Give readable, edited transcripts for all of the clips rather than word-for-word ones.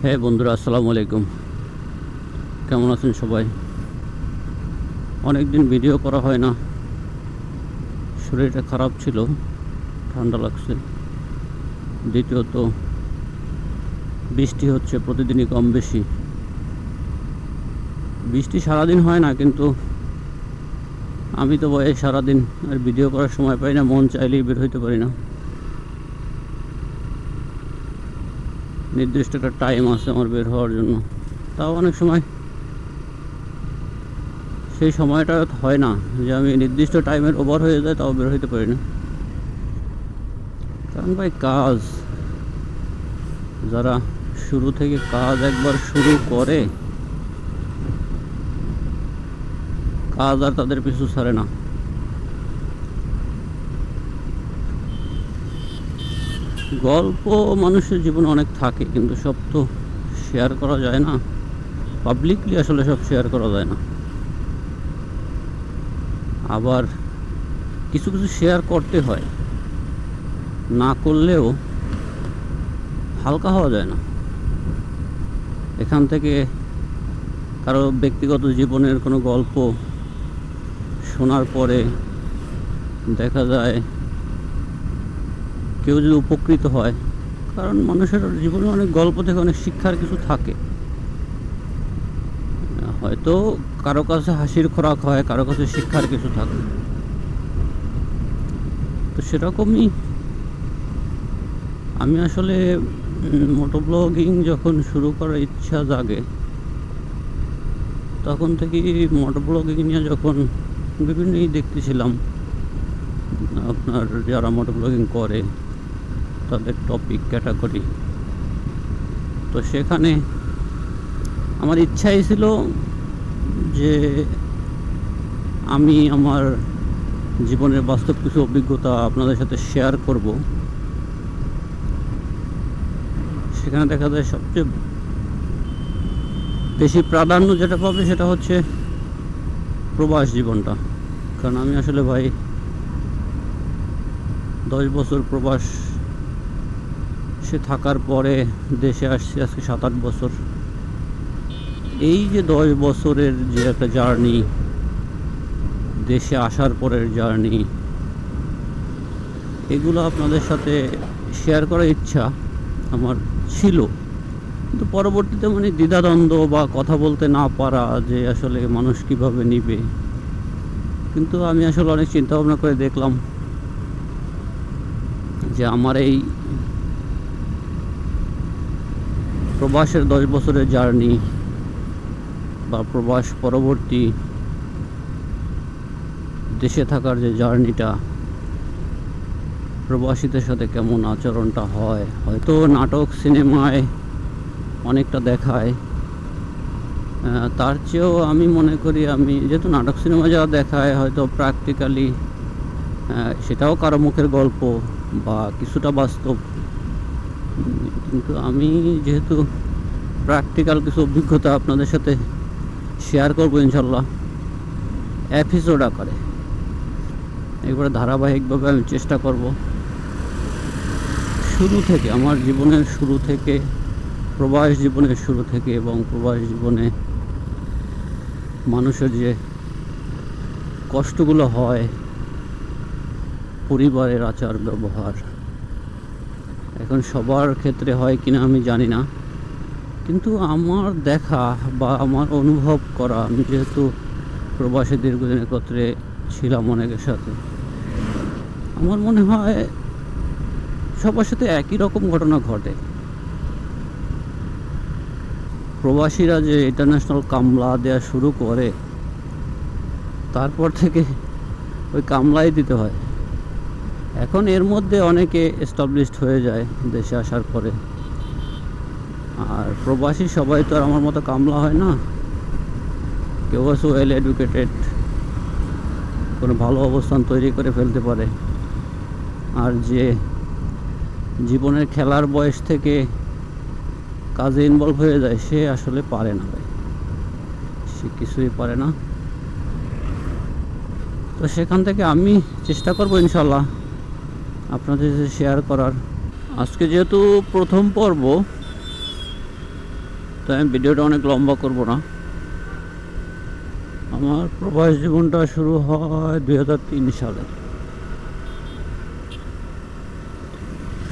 হ্যাঁ বন্ধুরা, আসসালামু আলাইকুম। কেমন আছেন সবাই? অনেক দিন ভিডিও করা হয় না, শরীরটা খারাপ ছিল, ঠান্ডা লাগছে। দ্বিতীয়ত বৃষ্টি হচ্ছে প্রতিদিনই কম বেশি। বৃষ্টি সারাদিন হয় না, কিন্তু আমি তো ভয়ে সারাদিন আর ভিডিও করার সময় পাই না, মন চাইলেই বের হইতে পারি না। নির্দিষ্ট একটা টাইম আছে আমার বের হওয়ার জন্য, তাও অনেক সময় সেই সময়টা হয় না যে আমি নির্দিষ্ট টাইমের ওভার হয়ে যায়, তাও বের হইতে পারি না। কারণ ভাই কাজ, যারা শুরু থেকে কাজ একবার শুরু করে, কাজ আর তাদের পিছু ছাড়ে না। গল্প মানুষের জীবনে অনেক থাকে, কিন্তু সব তো শেয়ার করা যায় না পাবলিকলি, আসলে সব শেয়ার করা যায় না। আবার কিছু কিছু শেয়ার করতে হয়, না করলেও হালকা হওয়া যায় না। এখান থেকে কারো ব্যক্তিগত জীবনের কোনো গল্প শোনার পরে দেখা যায় কেউ যদি উপকৃত হয়, কারণ মানুষের জীবনে অনেক গল্প থেকে অনেক শিক্ষার কিছু থাকে। হয়তো কারো কাছে হাসির খোরাক হয়, কারো কাছে শিক্ষার কিছু থাকে। তো সেরকমই আমি আসলে মোটো ব্লগিং যখন শুরু করার ইচ্ছা জাগে, তখন থেকেই মোটো ব্লগিং নিয়ে যখন বিভিন্নই দেখতেছিলাম, আপনার যারা মোটো ব্লগিং করে তাদের টপিক ক্যাটাগরি, তো সেখানে আমার ইচ্ছাই ছিল যে আমি আমার জীবনের বাস্তব কিছু অভিজ্ঞতা আপনাদের সাথে শেয়ার করব। সেখানে দেখা যায় সবচেয়ে বেশি প্রাধান্য যেটা পাবে সেটা হচ্ছে প্রবাস জীবনটা। কারণ আমি আসলে ভাই 10 বছর প্রবাস সে থাকার পরে দেশে আসছি আজকে 7-8 বছর। এই যে 10 বছরের যে একটা জার্নি, দেশে আসার পরের জার্নি, এগুলো আপনাদের সাথে শেয়ার করার ইচ্ছা আমার ছিল। কিন্তু পরবর্তীতে মানে দ্বিধাদ্বন্দ্ব বা কথা বলতে না পারা, যে আসলে মানুষ কিভাবে নিবে। কিন্তু আমি আসলে অনেক চিন্তা ভাবনা করে দেখলাম যে আমার এই প্রবাসের 10 বছরের জার্নি বা প্রবাস পরবর্তী দেশে থাকার যে জার্নিটা, প্রবাসীদের সাথে কেমন আচরণটা হয়, হয়তো নাটক সিনেমায় অনেকটা দেখায়, তার চেয়েও আমি মনে করি, আমি যেহেতু নাটক সিনেমা যা দেখায় হয়তো প্র্যাকটিক্যালি সেটাও কারো মুখের গল্প বা কিছুটা বাস্তব, কিন্তু আমি যেহেতু প্র্যাকটিক্যাল কিছু অভিজ্ঞতা আপনাদের সাথে শেয়ার করবো ইনশাল্লাহ এপিসোড আকারে। একবারে ধারাবাহিকভাবে আমি চেষ্টা করব শুরু থেকে, আমার জীবনের শুরু থেকে, প্রবাস জীবনের শুরু থেকে, এবং প্রবাস জীবনে মানুষের যে কষ্টগুলো হয়, পরিবারের আচার ব্যবহার, এখন সবার ক্ষেত্রে হয় কিনা আমি জানি না, কিন্তু আমার দেখা বা আমার অনুভব করা, আমি যেহেতু প্রবাসী দীর্ঘদিন একত্রে ছিলাম অনেকের সাথে, আমার মনে হয় সবার সাথে একই রকম ঘটনা ঘটে। প্রবাসীরা যে ইন্টারন্যাশনাল কামলা দেওয়া শুরু করে, তারপর থেকে ওই কামলাই দিতে হয়। এখন এর মধ্যে অনেকে এস্টাবলিশড হয়ে যায় দেশে আসার পরে, আর প্রবাসী সবাই তো আর আমার মতো কামলা হয় না। কেউ আছে ওয়েল এডুকেটেড, কোনো ভালো অবস্থান তৈরি করে ফেলতে পারে, আর যে জীবনের খেলার বয়স থেকে কাজে ইনভলভ হয়ে যায় সে আসলে পারে না ভাই, সে কিছুই পারে না। তো সেখান থেকে আমি চেষ্টা করব ইনশাল্লাহ আপনাদের সাথে শেয়ার করার। আজকে যেহেতু প্রথম পর্ব, তো আমি ভিডিওটা অনেক লম্বা করব না। আমার প্রবাস জীবনটা শুরু হয় 2003 সালে।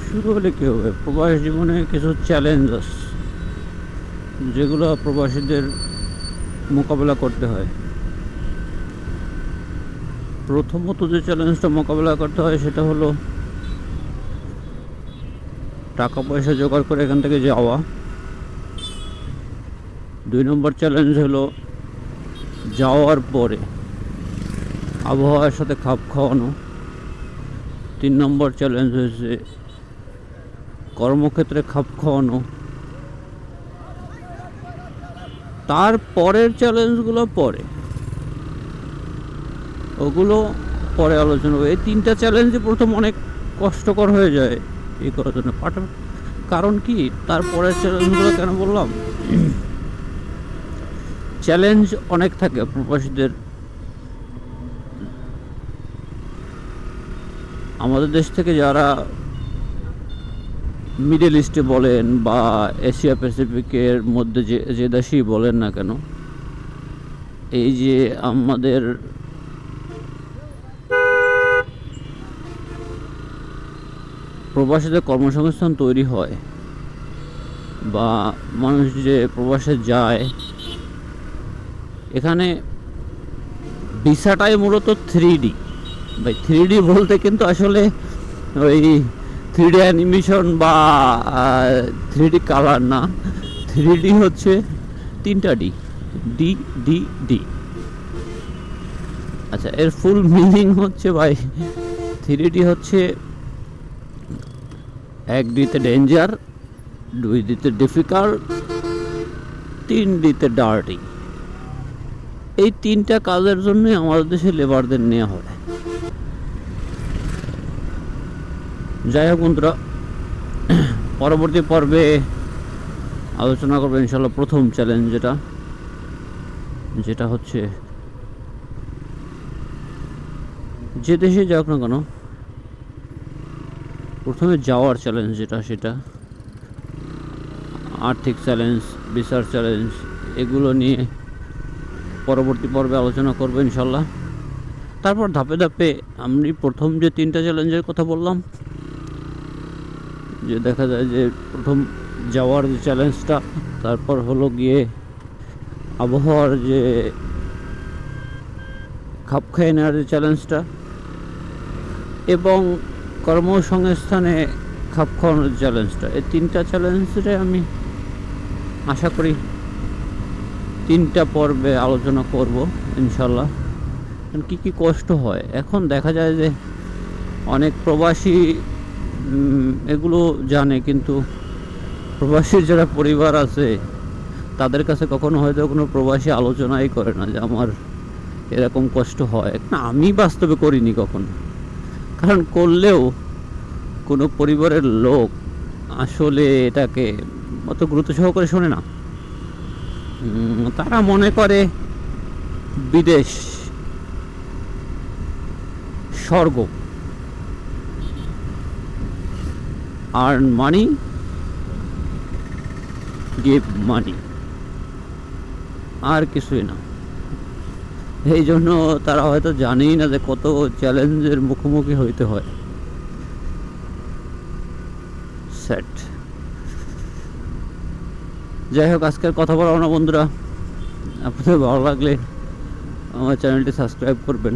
শুরু হলে কী হবে, প্রবাস জীবনে কিছু চ্যালেঞ্জেস যেগুলো প্রবাসীদের মোকাবেলা করতে হয়। প্রথমত যে চ্যালেঞ্জটা মোকাবেলা করতে হয় সেটা হলো টাকা পয়সা জোগাড় করে এখান থেকে যাওয়া। 2 নম্বর চ্যালেঞ্জ হলো যাওয়ার পরে আবহাওয়ার সাথে খাপ খাওয়ানো। 3 নম্বর চ্যালেঞ্জ হয়েছে কর্মক্ষেত্রে খাপ খাওয়ানো। তার পরের চ্যালেঞ্জগুলো পরে, ওগুলো পরে আলোচনা হবে। এই 3টা চ্যালেঞ্জে প্রথম অনেক কষ্টকর হয়ে যায় এই করার জন্য। কারণ কি, তারপরের চ্যালেঞ্জগুলো কেন বললাম, চ্যালেঞ্জ অনেক থাকে প্রবাসীদের। আমাদের দেশ থেকে যারা মিডল ইস্টে বলেন বা এশিয়া প্যাসিফিকের মধ্যে যে দেশেই বলেন না কেন, এই যে আমাদের প্রবাসীদের কর্মসংস্থান তৈরি হয় বা মানুষ যে প্রবাসে যায়, এখানে ভিসাটাই মূলত 3D। ভাই 3D বলতে কিন্তু আসলে ওই 3D অ্যানিমেশন বা 3D কালার না, 3D হচ্ছে 3টা ডি, ডি ডি ডি। আচ্ছা, এর ফুল মিনিং হচ্ছে ভাই 3D হচ্ছে 1 ডিতে ডেঞ্জার, 2 ডিতে ডিফিকাল্ট, 3 ডিতে ডার্টি। এই 3টা কাজের জন্যই আমাদের দেশে লেবারদের নেওয়া হয়। যাই হোক বন্ধুরা, পরবর্তী পর্বে আলোচনা করবো ইনশাল্লাহ প্রথম চ্যালেঞ্জ যেটা হচ্ছে যে দেশে যাক না কেন প্রথমে যাওয়ার চ্যালেঞ্জ সেটা আর্থিক চ্যালেঞ্জ, ভিসার চ্যালেঞ্জ, এগুলো নিয়ে পরবর্তী পর্বে আলোচনা করবো ইনশাল্লাহ। তারপর ধাপে ধাপে আমি প্রথম যে 3টা চ্যালেঞ্জের কথা বললাম, যে দেখা যায় যে প্রথম যাওয়ার যে চ্যালেঞ্জটা, তারপর হলো গিয়ে আবহাওয়ার যে খাপ খাইয়ে নেওয়ার যে চ্যালেঞ্জটা, এবং কর্মসংস্থানে খাপ খাওয়ানোর চ্যালেঞ্জটা। এই 3টা চ্যালেঞ্জে আমি আশা করি 3টা পর্বে আলোচনা করব ইনশাল্লাহ। কি কি কষ্ট হয় এখন দেখা যায় যে অনেক প্রবাসী এগুলো জানে, কিন্তু প্রবাসীর যারা পরিবার আছে তাদের কাছে কখনো হয়তো কোনো প্রবাসী আলোচনাই করে না যে আমার এরকম কষ্ট হয় না। আমি বাস্তবে করিনি কখনো, কারণ করলেও কোনো পরিবারের লোক আসলে এটাকে অত গুরুত্ব সহকারে শোনে না। তারা মনে করে বিদেশ স্বর্গ, আর্ন মানি, গিভ মানি, আর কিছুই না। এই জন্য তারা হয়তো জানেই না যে কত চ্যালেঞ্জের মুখোমুখি হইতে হয়। সেট। যাই হোক, আজকের কথা বলা না বন্ধুরা, আপনাদের ভালো লাগলে আমার চ্যানেলটি সাবস্ক্রাইব করবেন।